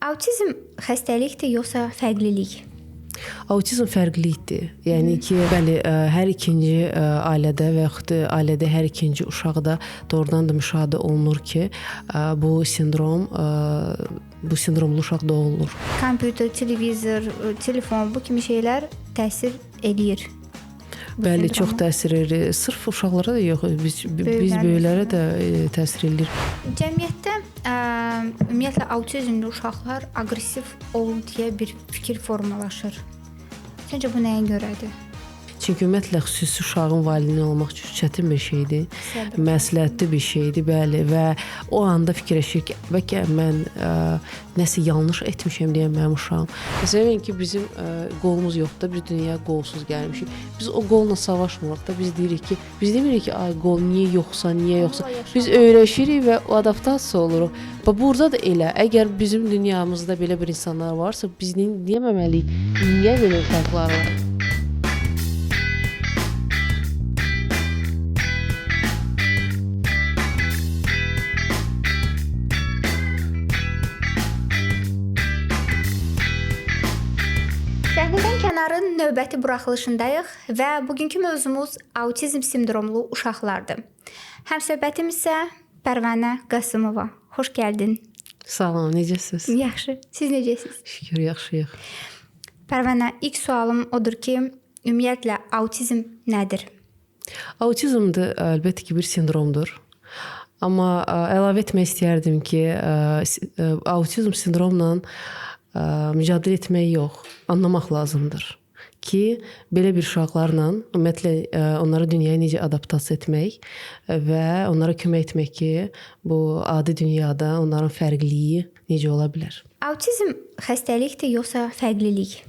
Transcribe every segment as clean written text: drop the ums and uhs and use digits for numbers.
Autizm xəstəlikdir yoxsa fərqlilik? Autizm fərqlilikdir. Yəni ki, bəli, hər ikinci ailədə və yaxud da ailədə hər ikinci uşaqda doğrudan da müşahidə olunur ki, bu sindromlu uşaq doğulur. Kompüter, televizor, telefon bu kimi şeylər təsir eləyir. Bəli, çox təsir edir. Sırf uşaqlara da yox, biz böyüklərə də təsir edir. Cəmiyyətdə ümumiyyətlə autizmli uşaqlar aqressiv olur deyə bir fikir formalaşır. Səncə bu nəyə görədir? Çünki ümumiyyətlə xüsusi uşağın valideyni olmaq çox çətin bir şeydir. Məsləhətli bir şeydir, bəli, və o anda fikirləşir ki, bəlkə mən nəsə yanlış etmişəm deyə mənim uşağım. Məsələn ki, bizim qolumuz yoxdur, biz dünyaya qolsuz gəlmişik. Biz o qolla savaşmırıq da, biz demirik ki, ay qol niyə yoxsan? Biz öyrəşirik və adaptasiya oluruq. Və burada da elə, əgər bizim dünyamızda belə bir insanlar varsa, biz niyə məməliyik? Niyə belə fərqlər var? Səhnədən kənarın növbəti buraxılışındayıq və bugünkü mövzumuz autizm sindromlu uşaqlardır. Həmsöhbətim isə Pərvanə Qasımova. Xoş gəldin. Salam, necəsiz? Yaxşı. Siz necəsiz? Şükür, yaxşıyıq. Pərvanə, ilk sualım odur ki, ümumiyyətlə autizm nədir? Autizm də əlbəttə ki, bir sindromdur. Amma əlavə etmək istəyərdim ki, autizm sindromla mücadilə etmək yox, anlamaq lazımdır ki, belə bir uşaqlarla ümumiyyətlə onları dünyaya necə adaptasiya etmək və onlara kömək etmək ki, bu adi dünyada onların fərqliliyi necə ola bilər. Autizm xəstəlikdir yoxsa fərqlilik?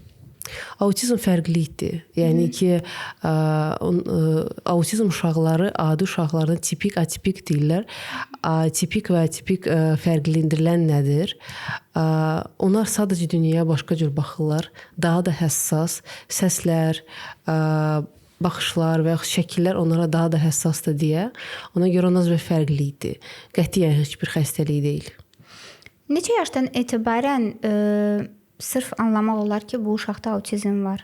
Autizm fərqlilikdir. Yəni ki, autizm uşaqları adi uşaqlardan tipik, atipik deyirlər. Tipik və atipik fərqləndirilən nədir? Onlar sadəcə dünyaya başqa cür baxırlar. Daha da həssas, səslər, baxışlar və yaxud şəkillər onlara daha da həssasdır deyə. Ona görə onlar fərqlilikdir. Qətiyyən heç bir xəstəlik deyil. Neçə yaşdan etibarən sırf anlamaq olar ki, bu uşaqda autizm var?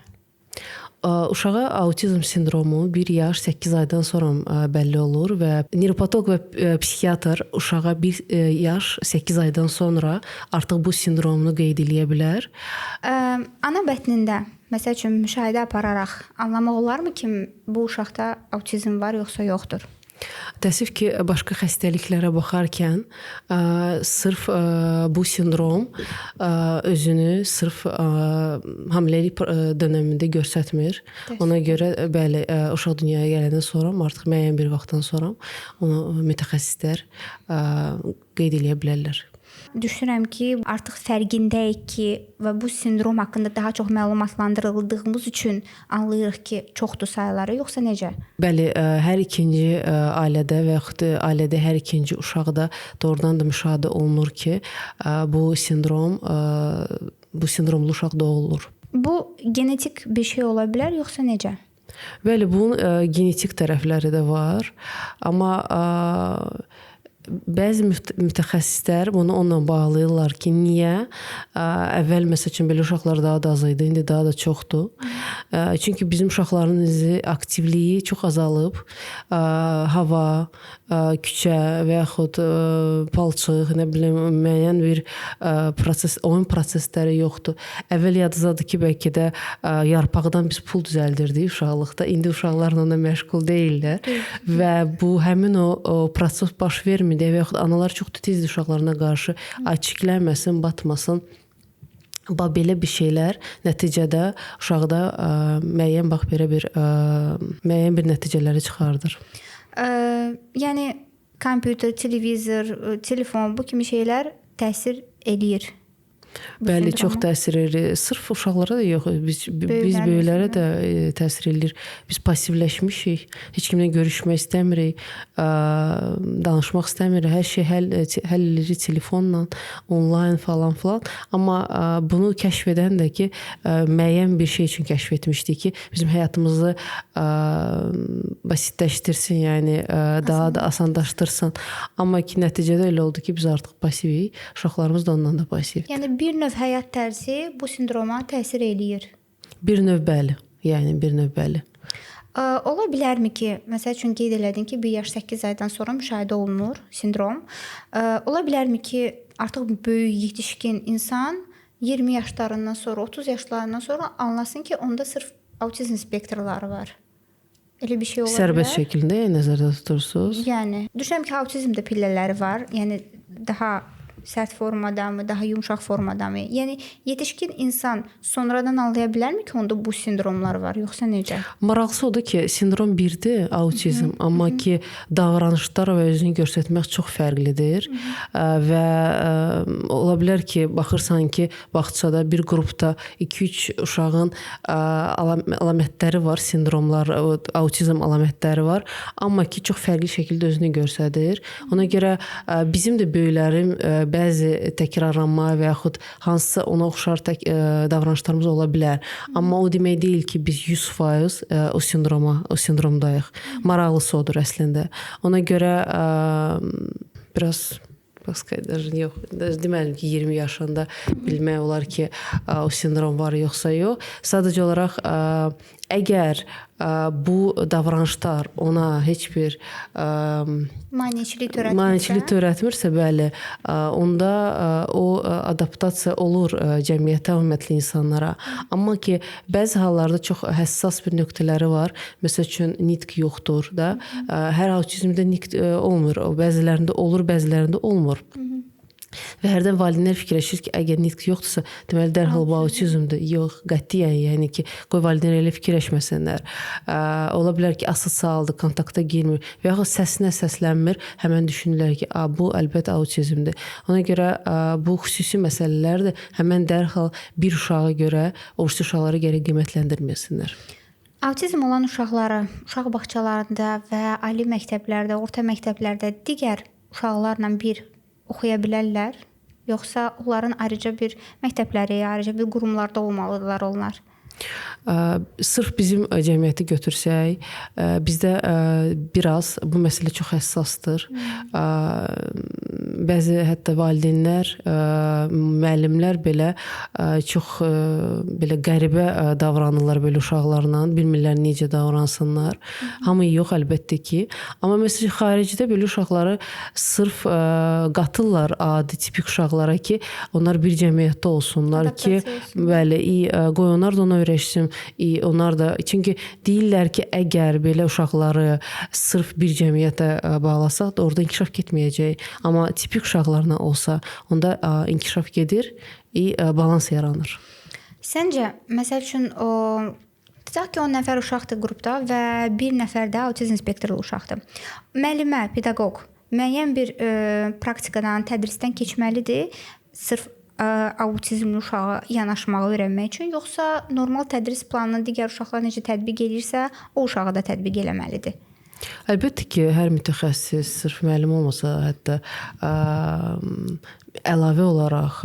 Uşağa autizm sindromu 1 yaş 8 aydan sonra bəlli olur və nevropatoloq və psixiatr uşağa 1 yaş 8 aydan sonra artıq bu sindromunu qeyd edə bilər. Ana bətnində, məsəl üçün müşahidə apararaq anlamaq olarmı ki, bu uşaqda autizm var yoxsa yoxdur? Təəssüf ki, başqa xəstəliklərə baxarkən sırf bu sindrom özünü sırf hamiləlik dövründə göstərmir. Ona görə bəli, uşaq dünyaya gələndən sonra artıq müəyyən bir vaxtdan sonra onu mütəxəssislər qeyd edə bilərlər. Düşünürəm ki, artıq fərqindəyik ki, və bu sindrom haqqında daha çox məlumatlandırıldığımız üçün anlayırıq ki, çoxdur sayıları, yoxsa necə? Bəli, hər ikinci ailədə və yaxud da ailədə hər ikinci uşaqda doğrudan da müşahidə olunur ki, bu sindromlu uşaq doğulur. Bu genetik bir şey ola bilər, yoxsa necə? Bəli, bunun genetik tərəfləri də var, amma bəzi mütəxəssislər bunu onunla bağlayırlar ki, niyə? Əvvəl məsəl üçün belə uşaqlar daha da az idi, indi daha da çoxdur. Çünki bizim uşaqların aktivliyi çox azalıb. Hava, küçə və yaxud palçıq, müəyyən bir oyun prosesləri yoxdur. Əvvəl yadınızdadır ki, bəlkə də yarpaqdan biz pul düzəldirdik uşaqlıqda. İndi uşaqlar onunla məşğul deyirlər və bu həmin o proses baş vermir. Və yaxud analar çox titizdir uşaqlarına qarşı, çiklənməsin, batmasın. Belə bir şeylər nəticədə uşaqda müəyyən bir nəticələri çıxardır. Yəni kompüter, televizor, telefon bu kimi şeylər təsir eləyir. Bəli, çox təsir edir. Sırf uşaqlara da yox, biz böyüklərə də təsir edir. Biz passivləşmişik, heç kimlə görüşmək istəmirik, danışmaq istəmirik. Hər şey həll edirik telefonla, onlayn falan. Amma bunu kəşf edən də ki, müəyyən bir şey üçün kəşf etmişdik ki, bizim həyatımızı basitləşdirsin, yəni daha da asanlaşdırsın. Amma ki, nəticədə elə oldu ki, biz artıq passivik, uşaqlarımız da ondan da pasiv. Yəni bir növ həyat tərzi bu sindroma təsir eləyir. Bir növ bəli. Yəni bir növ bəli. Ola bilərmi ki, məsəl üçün qeyd elədin ki, 1 yaş 8 aydan sonra müşahidə olunur sindrom. Ola bilərmi ki, artıq böyük yetişkin insan 20 yaşlarından sonra, 30 yaşlarından sonra anlasın ki, onda sırf autizm spektrləri var. Elə bir şey ola bilər. Sərbəst şəkildə nəzərdə tutursunuz? Yəni, düşünürəm ki, autizmdə pillələri var. Yəni daha sərt formadamı, daha yumşaq formadamı? Yəni yetişkin insan sonradan anlaya bilərmi ki, onda bu sindromlar var, yoxsa necə? Maraqlısı odur ki, sindrom birdir, autizm, amma ki davranışlar və özünü göstərmək çox fərqlidir. Və ola bilər ki, baxırsan ki, bağçada bir qrupda 2-3 uşağın əlamətləri var, sindromlar, autizm əlamətləri var, amma ki çox fərqli şəkildə özünü göstərir. Ona görə bizim də böyüklərin bəzi təkrarlanma və yaxud hansısa ona oxşar davranışlarımız ola bilər. Amma o demək deyil ki, biz 100% o sindromdayıq. Maraqlısı odur əslində. Ona görə biraz yox. Deməlim ki, 20 yaşında bilmək olar ki, o sindrom var yoxsa yox. Sadəcə olaraq əgər bu davranışlar ona heç bir maneçilik törətmirsə, bəli, onda o adaptasiya olur cəmiyyətə, ümumiyyətlə insanlara. Amma ki, bəzi hallarda çox həssas bir nöqtələri var. Məsəl üçün nitq yoxdur da. Hər autizmdə nitq olmur. Bəzilərində olur, bəzilərində olmur. Və hərdən valideynlər fikirləşir ki, əgər nitq yoxdursa, deməli dərhal bu autizmdir. Yox, qətiyyən, yəni ki, qoy valideynlər elə fikirləşməsinlər. Ola bilər ki, asosialdır, kontakta girmir və yaxud səsinə səslənmir, həmən düşünürlər ki, bu əlbəttə autizmdir. Ona görə bu xüsusi məsələlərdir. Həmən dərhal bir uşağa görə o uşaqları gərək qiymətləndirməsinlər. Autizm olan uşaqları uşaq bağçalarında və ali məktəblərdə, orta məktəblərdə digər uşaqlarla bir oxuya bilərlər, yoxsa onların ayrıca bir məktəbləri, ayrıca bir qurumlarda olmalıdırlar onlar? Sırf bizim cəmiyyəti götürsək, bizdə biraz bu məsələ çox həssasdır. Bəzi hətta valideynlər, müəllimlər belə çox belə qəribə davranırlar belə uşaqlarla, bilmirlər necə davransınlar. Hamı yox əlbəttə ki. Amma məsələn xaricdə belə uşaqları sırf qatırlar adi tipik uşaqlara ki, onlar bir cəmiyyətdə olsunlar ki, bəli, qoy onlar da ona öyrəşsin. Onlar da, çünki deyirlər ki, əgər belə uşaqları sırf bir cəmiyyətə bağlasaq da orada inkişaf getməyəcək. Amma tipik uşaqlarla olsa, onda inkişaf gedir, balans yaranır. Səncə, məsəl üçün, tutaq ki, 10 nəfər uşaqdır qrupda və bir nəfər də autizm spektrli uşaqdır. Müəllimə, pedaqoq müəyyən bir praktikadan, tədrisdən keçməlidir, sırf autizmli uşağa yanaşmağı öyrənmək üçün, yoxsa normal tədris planını digər uşaqlar necə tətbiq edirsə, o uşağa da tətbiq eləməlidir? Əlbəttə ki, hər mütəxəssis sırf müəllim olmasa, hətta əlavə olaraq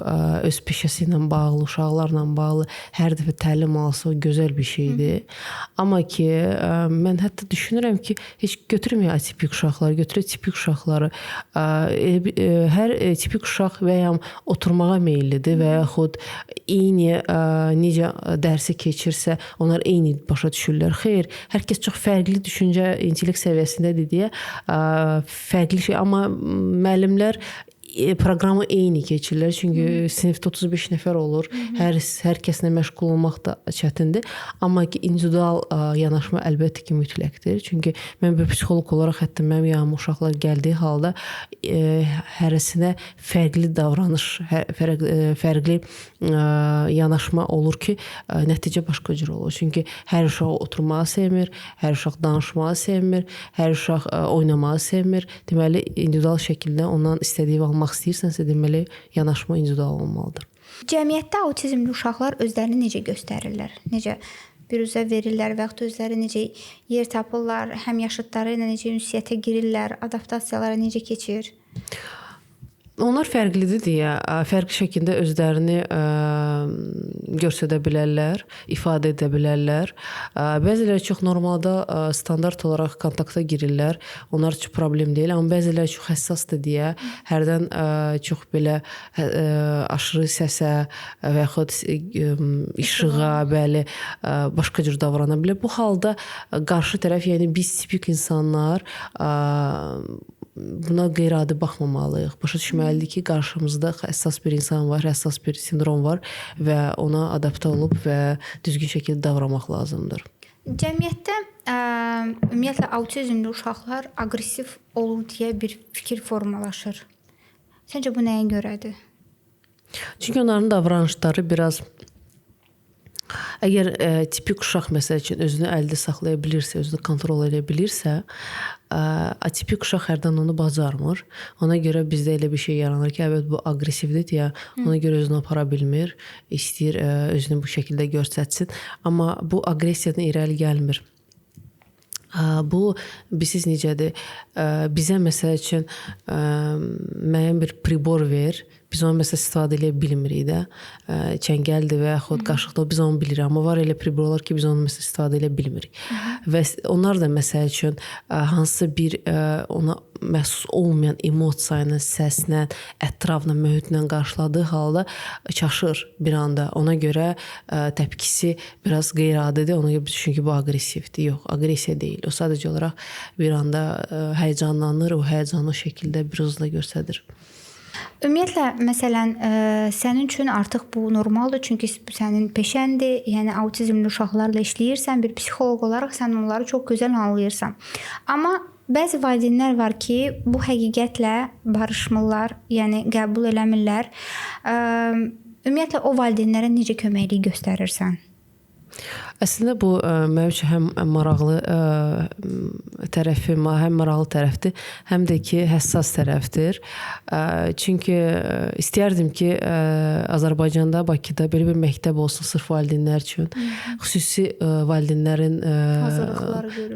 öz peşəsi ilə bağlı, uşaqlarla bağlı hər dəfə təlim alsa gözəl bir şeydir. Amma ki, mən hətta düşünürəm ki, heç götürməyək atipik uşaqları, götürək tipik uşaqları. Hər tipik uşaq və ya oturmağa meyillidir və yaxud eyni necə dərsi keçirsə, onlar eyni başa düşürlər. Xeyr, hər kəs çox fərqli düşüncə, intellekt səviyyəsindədir deyə fərqli şey. Amma müəllimlər proqramı eyni keçirlər. Çünki sinifdə 35 nəfər olur. Hər kəslə məşğul olmaq da çətindir. Amma ki, individual yanaşma əlbəttə ki, mütləqdir. Çünki mən bir psixoloq olaraq hətta mənim yanıma uşaqlar gəldiyi halda hərəsinə fərqli davranış, fərqli yanaşma olur ki, nəticə başqa cür olur. Çünki hər uşaq oturmağı sevmir, hər uşaq danışmağı sevmir, hər uşaq oynamağı sevmir. Deməli, individual şəkildə ondan istədiyi almaq istəyirsənsə, deməli, yanaşma individual olmalıdır. Cəmiyyətdə autizmli uşaqlar özlərini necə göstərirlər? Necə büruzə verirlər və yaxud özləri necə yer tapırlar, həm yaşıdları ilə necə ünsiyyətə girirlər, adaptasiyalara necə keçir? Onlar fərqlidir deyə, fərqli şəkildə özlərini göstərə bilərlər, ifadə edə bilərlər. Bəziləri çox normalda standart olaraq kontakta girirlər. Onlar üçün problem deyil, amma bəziləri çox həssasdır deyə hərdən çox belə aşırı səsə və yaxud işığa, bəli, başqa cür davrana bilər. Bu halda qarşı tərəf, yəni biz tipik insanlar buna qeyri-adi baxmamalıyıq. Başa düşməlidir ki, qarşımızda həssas bir insan var, həssas bir sindrom var və ona adaptə olub və düzgün şəkildə davranmaq lazımdır. Cəmiyyətdə ümumiyyətlə autizmli uşaqlar aqressiv olur deyə bir fikir formalaşır. Səncə bu nəyə görədir? Çünki onların davranışları biraz əgər tipik uşaq məsəl üçün özünü əldə saxlaya bilirsə, özünü kontrol edə bilirsə, atipik uşaq hərdən onu bacarmır. Ona görə bizdə elə bir şey yaranır ki, evet bu aqressivdir deyə ona görə özünü apara bilmir, istəyir özünü bu şəkildə göstərsin, amma bu aqressiyadan irəli gəlmir. Bu bilirsiniz necədir? Bizə məsəl üçün müəyyən bir pribor ver, biz onu məsəl istifadə edə bilmirik də. Çəngəldir və yaxud qaşıqdır, biz onu bilirik, amma var elə priborlar ki, biz onu məsəl istifadə edə bilmirik. Və onlar da məsəl üçün hansısa bir ona məxsus olmayan emosiya ilə, səslə, ətrafla, mühitlə qarşıladığı halda çaşır bir anda. Ona görə təpkisi biraz qeyri-adidir. Ona görə çünki bu aqressivdir. Yox, aqressiya deyil. O sadəcə olaraq bir anda həyəcanlanır, o həyəcanlı şəkildə bir özünə göstərir. Ümumiyyətlə, məsələn, sənin üçün artıq bu normaldır, çünki bu sənin peşəndir. Yəni autizmli uşaqlarla işləyirsən, bir psixoloq olaraq sən onları çox gözəl anlayırsan. Amma bəzi valideynlər var ki, bu həqiqətlə barışmırlar, yəni qəbul eləmirlər. Ümumiyyətlə o valideynlərə necə köməklik göstərirsən? Əslində bu mənim üçün həm maraqlı tərəfi, həm maraqlı tərəfdir, həm də ki, həssas tərəfdir. Çünki istəyərdim ki, Azərbaycanda, Bakıda belə bir məktəb olsun sırf valideynlər üçün. Xüsusi valideynlərin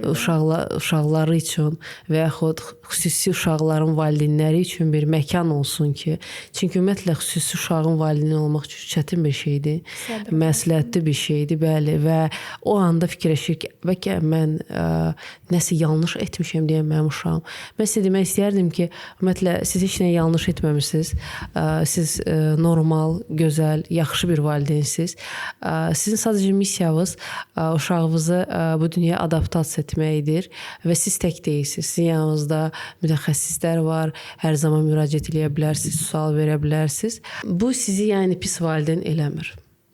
uşaqları üçün və yaxud xüsusi uşaqların valideynləri üçün bir məkan olsun ki, çünki ümumiyyətlə xüsusi uşağın valideyni olmaq çətin bir şeydir, məsləhətli bir şeydir, bəli, və o anda fikirləşir ki, bəlkə mən nəsə yanlış etmişəm deyə mənim uşağım. Mən sizə demək istəyərdim ki, ümumiyyətlə siz heç nə yanlış etməmisiniz. Siz normal, gözəl, yaxşı bir valideynsiniz. Sizin sadəcə missiyanız uşağınızı bu dünyaya adaptasiya etməkdir və siz tək deyilsiniz. Sizin yanınızda mütəxəssislər var, hər zaman müraciət edə bilərsiniz, sual verə bilərsiniz. Bu sizi yəni pis valideyn eləmir.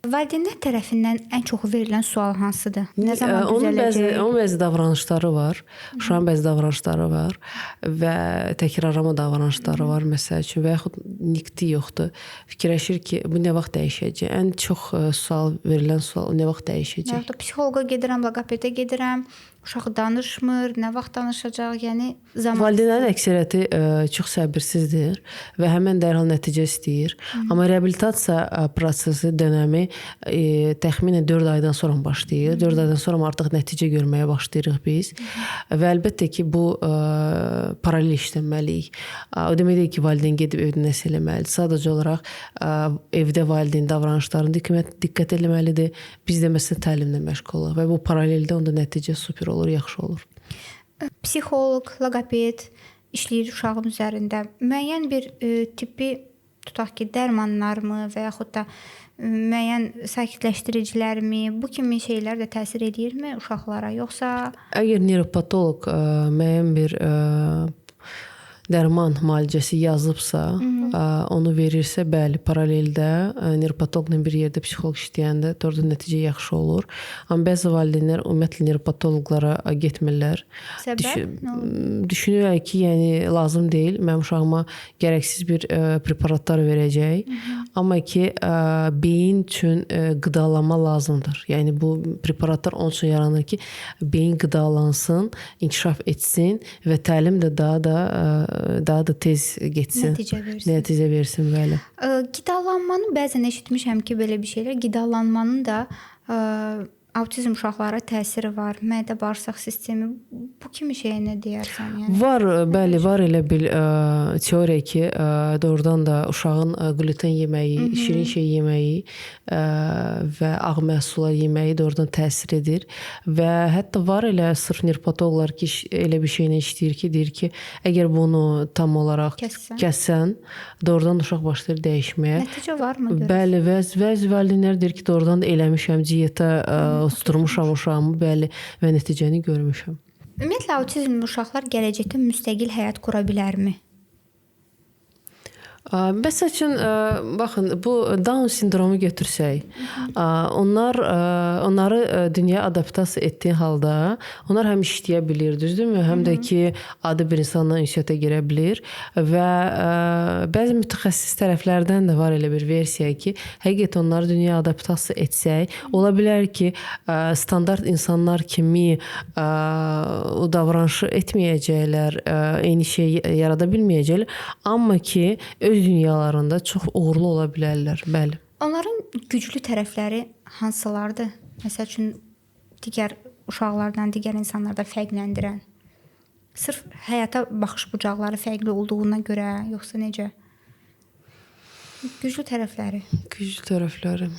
Valideynlər tərəfindən ən çox verilən sual hansıdır? Nə zaman düzələcək? Onun bəzi davranışları var. Uşağın bəzi davranışları var və təkrarlama davranışları var məsəl üçün və yaxud nikti yoxdur. Fikirləşir ki, bu nə vaxt dəyişəcək? Ən çox sual verilən sual nə vaxt dəyişəcək? Yaxud da psixoloqa gedirəm, loqopedə gedirəm. Uşaq danışmır, nə vaxt danışacaq? Yəni zaman. Valideynlərin əksəriyyəti çox səbirsizdir və həmin dərhal nəticə istəyir. Amma reabilitasiya prosesi dönəmi təxminən 4 aydan sonra başlayır. 4 aydan sonra artıq nəticə görməyə başlayırıq biz. Və əlbəttə ki, bu paralel işləməliyik. O demək deyil ki, valideyn gedib evdə nəsə eləməlidir. Sadəcə olaraq evdə valideyn davranışlarına diqqət etməlidir. Biz də məsələn təlimlə məşğul olaq və bu paraleldə onda nəticə super olur, yaxşı olur. Psixoloq, loqoped işləyir uşağın üzərində. Müəyyən bir tibbi, tutaq ki, dərmanlarmı və yaxud da müəyyən sakitləşdiricilərmi, bu kimi şeylər də təsir edirmi uşaqlara, yoxsa? Əgər nevropatoloq müəyyən bir dərman müalicəsi yazıbsa, onu verirsə, bəli, paraleldə nevropatoloqla bir yerdə psixoloq işləyəndə orada nəticə yaxşı olur. Amma bəzi valideynlər ümumiyyətlə nevropatoloqlara getmirlər. Səbəb? Düşünürlər ki, yəni lazım deyil, mənim uşağıma gərəksiz bir preparatlar verəcək. Amma ki, beyin üçün qidalanma lazımdır. Yəni bu preparatlar onun üçün yaranır ki, beyin qidalansın, inkişaf etsin və təlim də daha da tez getsin. Nəticə versin, bəli. Qidalanmanı bəzən eşitmişəm ki, belə bir şeylər, qidalanmanın da autizm uşaqlara təsiri var, mədə-bağırsaq sistemi, bu kimi şeyə nə deyərsən? Yəni Var, bəli, var elə bir teoriya ki, doğrudan da uşağın gluten yeməyi, şirin şey yeməyi və ağ məhsullar yeməyi doğrudan təsir edir və hətta var elə sırf nevropatoloqlar ki, elə bir şeylə işləyir ki, deyir ki, əgər bunu tam olaraq kəssən, doğrudan uşaq başlayır dəyişməyə. Nəticə varmı? Bəli, bəzi valideynlər deyir ki, doğrudan da eləmişəm, diyetə tuturmuşam uşağımı, bəli, və nəticəni görmüşəm. Ümumiyyətlə autizmli uşaqlar gələcəkdə müstəqil həyat qura bilərmi? Məsəl üçün, baxın, bu Down sindromu götürsək, onları dünyaya adaptasiya etdiyin halda, onlar həm işləyə bilir, düzdürmü? Həm də ki, adi bir insanla ünsiyyətə girə bilir və bəzi mütəxəssis tərəflərdən də var elə bir versiya ki, həqiqətən onları dünyaya adaptasiya etsək, ola bilər ki, standart insanlar kimi o davranışı etməyəcəklər, eyni şey yarada bilməyəcəklər, amma ki, öz dünyalarında çox uğurlu ola bilərlər, bəli. Onların güclü tərəfləri hansılardır? Məsəl üçün digər uşaqlardan, digər insanlardan fərqləndirən. Sırf həyata baxış bucaqları fərqli olduğuna görə, yoxsa necə? Güclü tərəfləri. Güclü tərəfləri.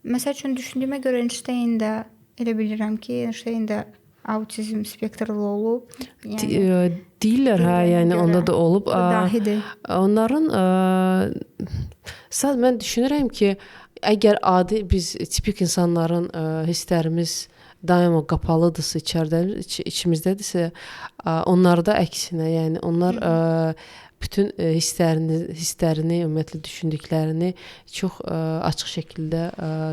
Məsəl üçün düşündüyümə görə Einstein də elə bilirəm ki, Einstein də autizm spektrli olub. Yəni deyirlər, hə, yəni onda da olub. Dahidir. Onların mən düşünürəm ki, əgər adi biz tipik insanların hisslərimiz daima qapalıdırsa, içimizdədirsə, onlarda əksinə, yəni onlar bütün hisslərini, ümumiyyətlə düşündüklərini çox açıq şəkildə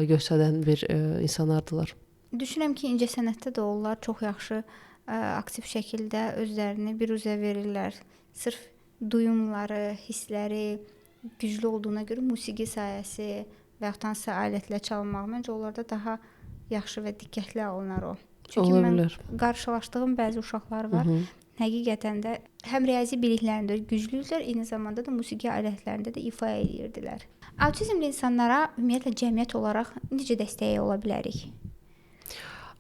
göstərən bir insanlardılar. Düşünürəm ki, incəsənətdə də onlar çox yaxşı aktiv şəkildə özlərini biruzə verirlər. Sırf duyumları, hissləri güclü olduğuna görə musiqi sayəsi və yaxud hansısa alətlə çalmaq məncə onlarda daha yaxşı və diqqətli alınır o. Çünki mən qarşılaşdığım bəzi uşaqlar var. Həqiqətən də həm riyazi biliklərində güclüdürlər, eyni zamanda da musiqi alətlərində də ifa edirdilər. Autizmli insanlara ümumiyyətlə cəmiyyət olaraq necə dəstək ola bilərik?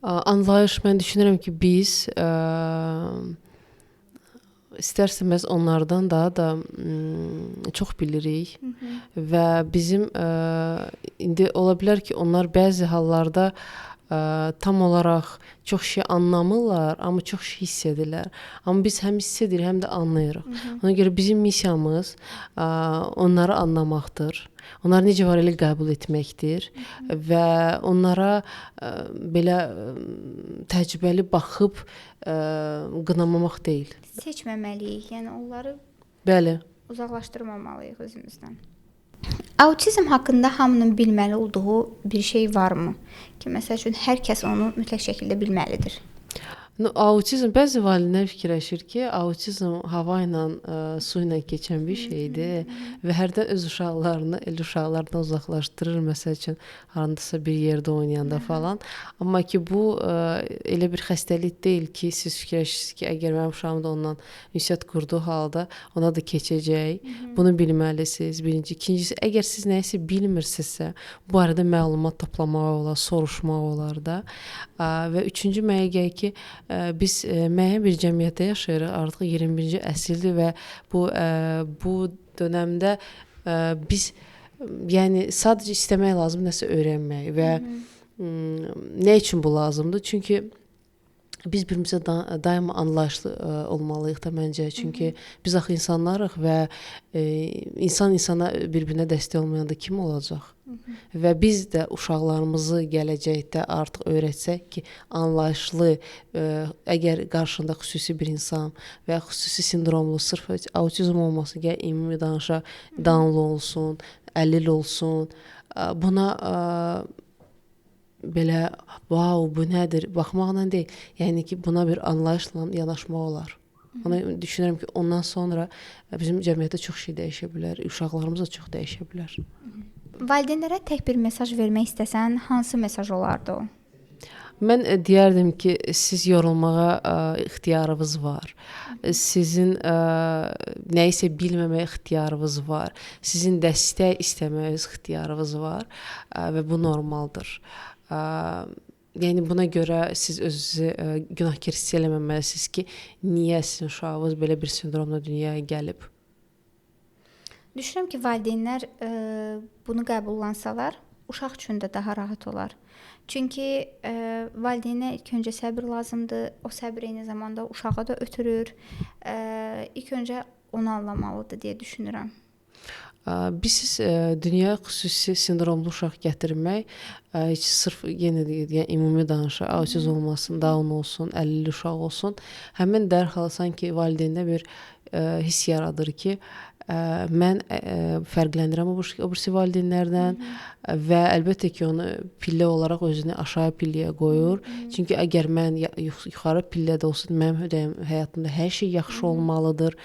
Anlayış, mən düşünürəm ki, biz istərsəməz onlardan daha da çox bilirik və bizim indi ola bilər ki, onlar bəzi hallarda tam olaraq çox şey anlamırlar, amma çox şey hiss edirlər. Amma biz həm hiss edirik, həm də anlayırıq. Ona görə bizim missiyamız onları anlamaqdır. Onları necə var elə qəbul etməkdir və onlara belə təcrübəli baxıb qınamamaq deyil. Seçməməliyik, yəni onları bəli, uzaqlaşdırmamalıyıq özümüzdən. Autizm haqqında hamının bilməli olduğu bir şey varmı? Ki, məsəl üçün hər kəs onu mütləq şəkildə bilməlidir. Autizm, bəzi valideynlər fikirləşir ki, autizm hava ilə, su ilə keçən bir şeydir və hərdən öz uşaqlarını elə uşaqlardan uzaqlaşdırır, məsəl üçün harandasa bir yerdə oynayanda falan. Amma ki, bu elə bir xəstəlik deyil ki, siz fikirləşirsiniz ki, əgər mənim uşağım da ondan ünsiyyət qurduğu halda ona da keçəcək. Bunu bilməlisiniz, birinci. İkincisi, əgər siz nəyisə bilmirsinizsə, bu barədə məlumat toplamağa olar, soruşmaq olar da. Və üçüncü mənə gəlir ki, biz müəyyən bir cəmiyyətdə yaşayırıq, artıq 21-ci əsrdir və bu dönəmdə biz yəni sadəcə istəmək lazım, nəsə öyrənmək və nə üçün bu lazımdır? Çünki biz birimizə daima anlayışlı olmalıyıq da məncə. Çünki biz axı insanlarıq və insan insana bir-birinə dəstək olmayanda kim olacaq? Və biz də uşaqlarımızı gələcəkdə artıq öyrətsək ki, anlayışlı, əgər qarşında xüsusi bir insan və ya xüsusi sindromlu, sırf autizm olması, gəl ümumi danışaq, Downlu olsun, əlil olsun, buna belə, vau, bu nədir, baxmaqla deyil. Yəni ki, buna bir anlayışla yanaşmaq olar. Ona düşünürəm ki, ondan sonra bizim cəmiyyətdə çox şey dəyişə bilər, uşaqlarımız da çox dəyişə bilər. Valideynlərə tək bir mesaj vermək istəsən, hansı mesaj olardı o? Mən deyərdim ki, siz yorulmağa ixtiyarınız var. Sizin nəyisə bilməməyə ixtiyarınız var. Sizin dəstək istəməyiniz ixtiyarınız var və bu normaldır. Yəni buna görə siz özünüzü günahkar hiss eləməməlisiniz ki, niyə sizin uşağınız belə bir sindromla dünyaya gəlib. Düşünürəm ki, valideynlər bunu qəbullansalar, uşaq üçün də daha rahat olar. Çünki valideynə ilk öncə səbr lazımdır. O səbr eyni zamanda uşağa da ötürür. İlk öncə onu anlamalıdır deyə düşünürəm. Biz dünyaya xüsusi sindromlu uşaq gətirmək heç sırf yenə deyək, ümumi danışaq, autizm olmasın, Down olsun, 50 uşaq olsun, həmin dərhal sanki valideyndə bir hiss yaradır ki, mən fərqlənirəm o birisi valideynlərdən və əlbəttə ki, onu pillə olaraq özünü aşağı pilləyə qoyur. Çünki əgər mən yuxarı pillədə olsam, mənim həyatımda hər şey yaxşı olmalıdır.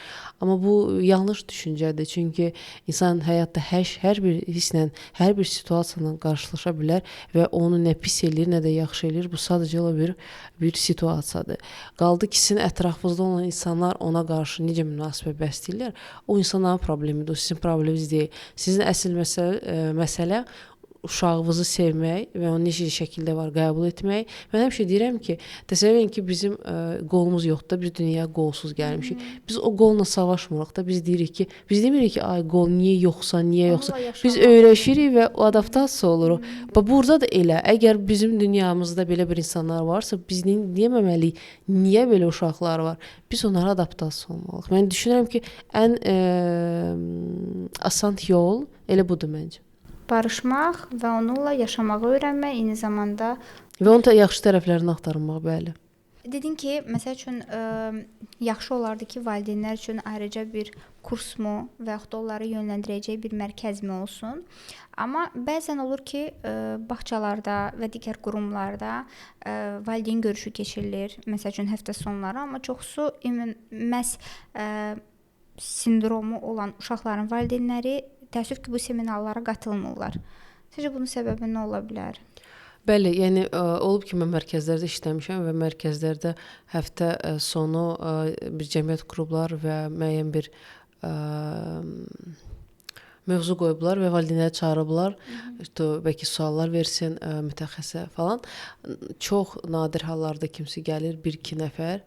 Amma bu yanlış düşüncədir. Çünki insan həyatda hər bir hisslə, hər bir situasiyanla qarşılaşa bilər və onu nə pis eləyir, nə də yaxşı eləyir. Bu sadəcə bir situasiyadır. Qaldı ki, sizin ətrafınızda olan insanlar ona qarşı necə münasibət bəsləyirlər, o insanların problemidir, o sizin probleminiz deyil. Sizin əsl məsələ uşağınızı sevmək və onu necə şəkildə var qəbul etmək. Mən həmişə deyirəm ki, təsəvvür edin ki, bizim qolumuz yoxdur da, biz dünyaya qolsuz gəlmişik. Biz o qolla savaşmırıq da, biz demirik ki, ay qol niyə yoxsa, niyə yoxsa. Biz öyrəşirik və adaptasiya oluruq. Burada da elə, əgər bizim dünyamızda belə bir insanlar varsa, biz deyəməməliyik, niyə belə uşaqlar var? Biz onlara adaptasiya olmalıyıq. Mən düşünürəm ki, ən asan yol elə budur məncə. Barışmaq və onunla yaşamağı öyrənmək, eyni zamanda və onun da yaxşı tərəflərini axtarmaq, bəli. Dedin ki, məsəl üçün yaxşı olardı ki, valideynlər üçün ayrıca bir kursmu və yaxud da onları yönləndirəcək bir mərkəzmi olsun. Amma bəzən olur ki, bağçalarda və digər qurumlarda valideyn görüşü keçirilir, məsəl üçün həftə sonları, amma çoxsu məhz sindromu olan uşaqların valideynləri təəssüf ki, bu seminarlara qatılmırlar. Sizcə bunun səbəbi nə ola bilər? Bəli, yəni olub ki, mən mərkəzlərdə işləmişəm və mərkəzlərdə həftə sonu bir cəmiyyət qurublar və müəyyən bir mövzu qoyublar və valideynləri çağırıblar. Bəlkə suallar versin mütəxəssisə falan. Çox nadir hallarda kimsə gəlir, 1-2 nəfər.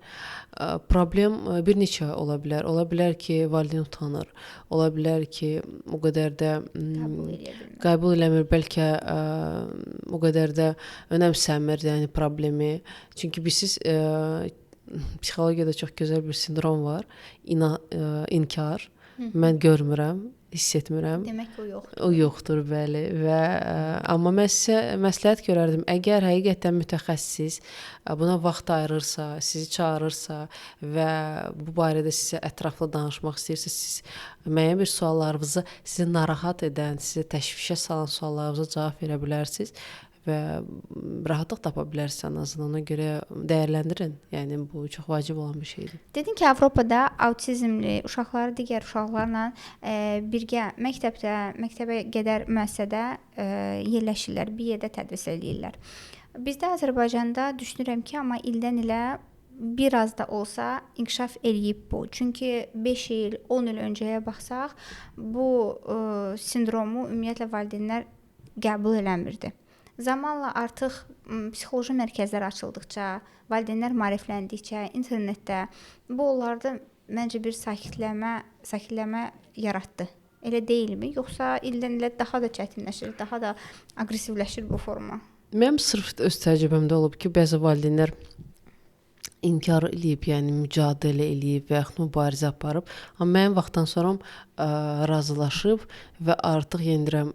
Problem bir neçə ola bilər. Ola bilər ki, valideyn utanır. Ola bilər ki, o qədər də qəbul eləmir, bəlkə o qədər də önəmsəmir, yəni problemi. Çünki siz psixologiyada çox gözəl bir sindrom var. İnkar. Mən görmürəm, hiss etmirəm. Demək ki, o yoxdur. O yoxdur, bəli. Amma mən sizə məsləhət görərdim. Əgər həqiqətən mütəxəssis buna vaxt ayırırsa, sizi çağırırsa və bu barədə sizə ətraflı danışmaq istəyirsə, siz müəyyən bir suallarınızı sizi narahat edən, sizi təşvişə salan suallarınıza cavab verə bilərsiniz və rahatlıq tapa bilərsiniz ən azından. Ona görə dəyərləndirin. Yəni bu çox vacib olan bir şeydir. Dedin ki, Avropada autizmli uşaqlar digər uşaqlarla birgə məktəbə qədər müəssisədə yerləşirlər, bir yerdə tədris eləyirlər. Bizdə Azərbaycanda düşünürəm ki, amma ildən ilə biraz da olsa inkişaf eləyib bu. Çünki 5 il, 10 il öncəyə baxsaq, bu sindromu ümumiyyətlə valideynlər qəbul eləmirdi. Zamanla artıq psixoloji mərkəzlər açıldıqca, valideynlər maarifləndikcə, internetdə bu onlarda məncə bir sakitləmə yaratdı. Elə deyilmi? Yoxsa ildən ilə daha da çətinləşir, daha da aqressivləşir bu forma? Mənim sırf öz təcrübəmdə olub ki, bəzi valideynlər inkar eləyib, yəni mücadilə eləyib və yaxud mübarizə aparıb. Amma mənim vaxtdan sonra razılaşıb və artıq yendirəm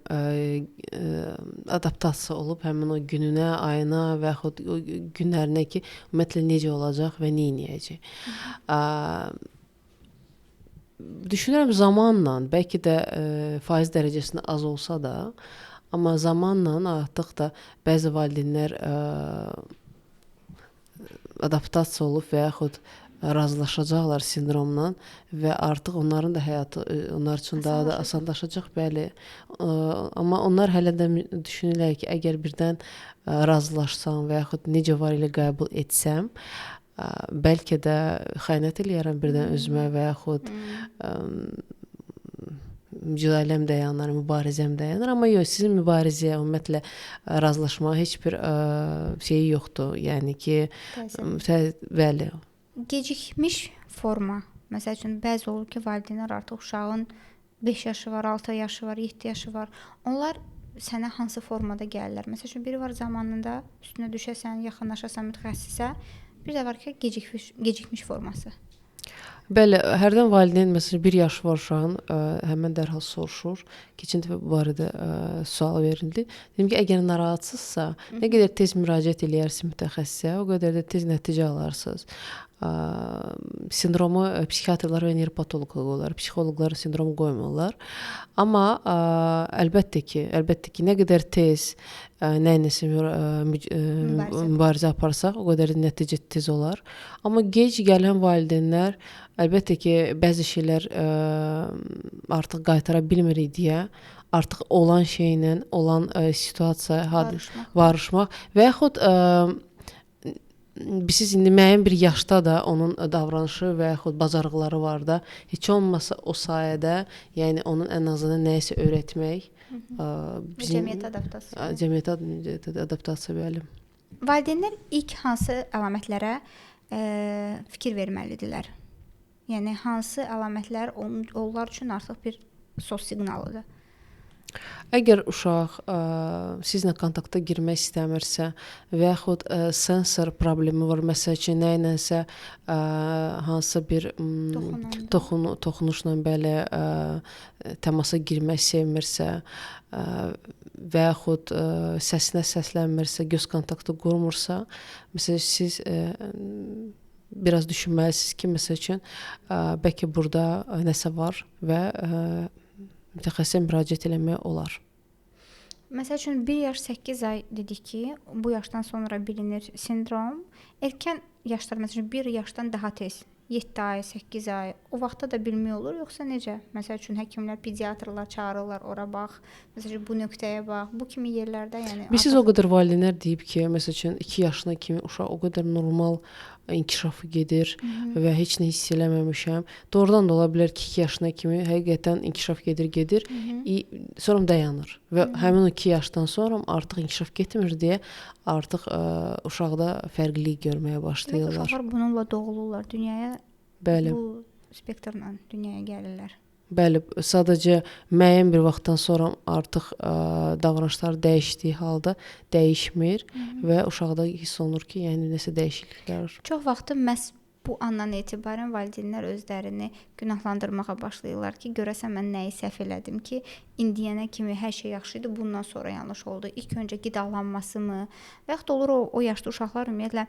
adaptasiya olub həmin o gününə, ayına və yaxud o günlərinə ki, ümumiyyətlə necə olacaq və nə edəcək. Düşünürəm zamanla, bəlkə də faiz dərəcəsində az olsa da, amma zamanla artıq da bəzi valideynlər adaptasiya olub və yaxud razılaşacaqlar sindromla və artıq onların da həyatı onlar üçün daha da asanlaşacaq, bəli. Amma onlar hələ də düşünürlər ki, əgər birdən razılaşsam və yaxud necə var elə qəbul etsəm, bəlkə də xəyanət eləyərəm birdən özümə və yaxud mücadeləm dayanar, mübarizəm dayanar. Amma yox, sizin mübarizəyə, ümumiyyətlə razılaşmağa heç bir şeyi yoxdur. Yəni ki, bəli. Gecikmiş forma. Məsəl üçün bəzi olur ki, valideynlər artıq uşağın 5 yaşı var, 6 yaşı var, 7 yaşı var. Onlar sənə hansı formada gəlirlər? Məsəl üçün biri var zamanında üstünə düşəsən, yaxınlaşasan mütəxəssisə. Bir də var ki, gecikmiş forması. Bəli, hərdən valideyn məsələn 1 yaşı var uşağın, həmin dərhal soruşur. Keçən dəfə bu barədə sual verildi. Dedim ki, əgər narahatsızsa, nə qədər tez müraciət eləyərsiniz mütəxəssisə, o qədər də tez nəticə alarsınız. Sindromu psixiatrlar və nevropatoloqlar qoyurlar, psixoloqlar sindromu qoymurlar. Amma əlbəttə ki, nə qədər tez nə ilə mübarizə aparsaq, o qədər də nəticə tez olar. Amma gec gələn valideynlər əlbəttə ki, bəzi şeylər artıq qaytara bilmirik deyə artıq olan şeylə, olan situasiya, varışmaq və yaxud siz indi müəyyən bir yaşda da onun davranışı və yaxud bacarıqları var da, heç olmasa o sayədə, yəni onun ən azından nəyisə öyrətmək. Cəmiyyət adaptasiya. Cəmiyyət adaptasiya, bəli. Valideynlər ilk hansı əlamətlərə fikir verməlidirlər? Yəni hansı əlamətlər onlar üçün artıq bir sos siqnalıdır? Əgər uşaq sizlə kontakta girmək istəmirsə və yaxud sensor problemi var, məsəl üçün nə ilənsə hansısa bir toxunuşla belə təmasa girmək sevmirsə və yaxud səsinə səslənmirsə, göz kontaktı qurmursa, məsələn siz biraz düşünməlisiniz ki, məsəl üçün bəlkə burada nəsə var və mütəxəssisə müraciət eləmək olar. Məsəl üçün 1 yaş 8 ay dedik ki, bu yaşdan sonra bilinir sindrom. Erkən yaşlar, məsəl üçün 1 yaşdan daha tez, 7 ay, 8 ay, o vaxtda da bilmək olur, yoxsa necə? Məsəl üçün həkimlər, pediatrlar çağırırlar, ora bax, məsəl üçün bu nöqtəyə bax, bu kimi yerlərdə, yəni Bilirsiniz, o qədər valideynlər deyib ki, məsəl üçün 2 yaşına kimi uşaq o qədər normal inkişafı gedir və heç nə hiss eləməmişəm. Doğrudan da ola bilər ki, 2 yaşına kimi həqiqətən inkişaf gedir, sonra dayanır və həmin o 2 yaşdan sonra artıq inkişaf getmir deyə artıq uşaqda fərqlilik görməyə başlayırlar. Uşaqlar bununla doğulurlar dünyaya. Bəli. Bu spektrlə dünyaya gəlirlər. Bəli, sadəcə müəyyən bir vaxtdan sonra artıq davranışlar dəyişdiyi halda dəyişmir və uşaqda hiss olunur ki, yəni nəsə dəyişikliklər var. Çox vaxtı məhz bu andan etibarən valideynlər özlərini günahlandırmağa başlayırlar ki, görəsən mən nəyi səhv elədim ki, indiyənə kimi hər şey yaxşı idi, bundan sonra yanlış oldu. İlk öncə qidalanması mı? Və yaxud da olur o yaşda uşaqlar ümumiyyətlə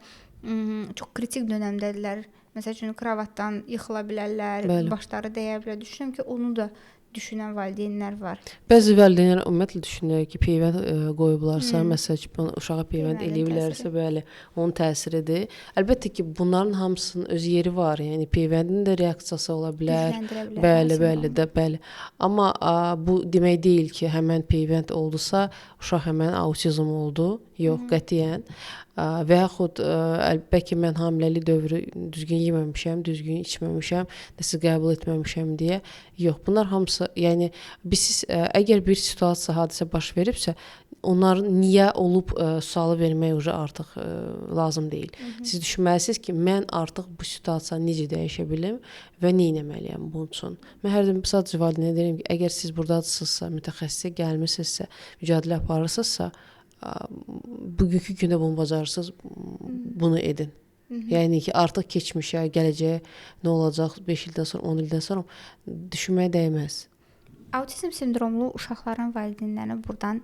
çox kritik dönəmdədirlər. Məsəl üçün kravatdan yıxıla bilərlər, başları dəyə bilər. Düşünürəm ki, onu da düşünən valideynlər var. Bəzi valideynlər ümumiyyətlə düşünür ki, peyvənd qoyublarsa, məsəl üçün uşağa peyvənd eləyiblərsə, bəli, onun təsiridir. Əlbəttə ki, bunların hamısının öz yeri var. Yəni peyvəndin də reaksiyası ola bilər. Bəli. Amma bu demək deyil ki, həmin peyvənd oldusa, uşaq həmin autizm oldu. Yox, qətiyyən. Və yaxud bəlkə mən hamiləlik dövrü düzgün yeməmişəm, düzgün içməmişəm, nəsə qəbul etməmişəm deyə. Yox, bunlar hamısı, yəni siz əgər bir situasiya, hadisə baş veribsə, onların niyə olub sualı vermək artıq lazım deyil. Siz düşünməlisiniz ki, mən artıq bu situasiyanı necə dəyişə bilim və nə etməliyəm bunun üçün. Mən hər zaman sadəcə valideynə deyirəm ki, əgər siz burdasınızsa, mütəxəssisə gəlmisinizsə, mücadilə aparırsınızsa, bugünkü gündə bunu bacarırsınız, bunu edin. Yəni ki, artıq keçmişə, gələcəyə nə olacaq 5 ildən sonra, 10 ildən sonra düşünməyə dəyməz. Autizm sindromlu uşaqların valideynlərinə buradan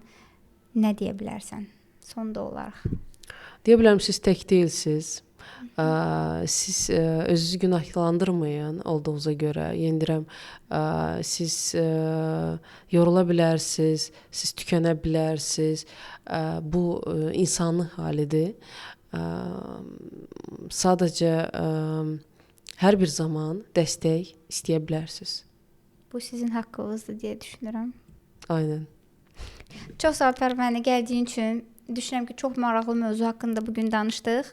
nə deyə bilərsən? Sonda olaraq. Deyə bilərəm, siz tək deyilsiniz. Siz özünüzü günahlandırmayın olduğunuza görə. Yəni deyirəm, siz yorula bilərsiniz, siz tükənə bilərsiniz. Bu insanlıq halidir. Sadəcə Hər bir zaman dəstək istəyə bilərsiniz. Bu sizin haqqınızdır deyə düşünürəm. Aynen. Çox sağ ol Pərvanə, gəldiyin üçün. Düşünürəm ki, çox maraqlı mövzu haqqında bu gün danışdıq.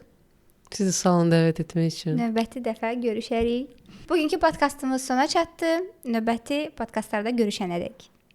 Sizi sağ olun dəvət etmək üçün. Növbəti dəfə görüşərik. Bugünkü podkastımız sona çatdı. Növbəti podkastlarda görüşənədək.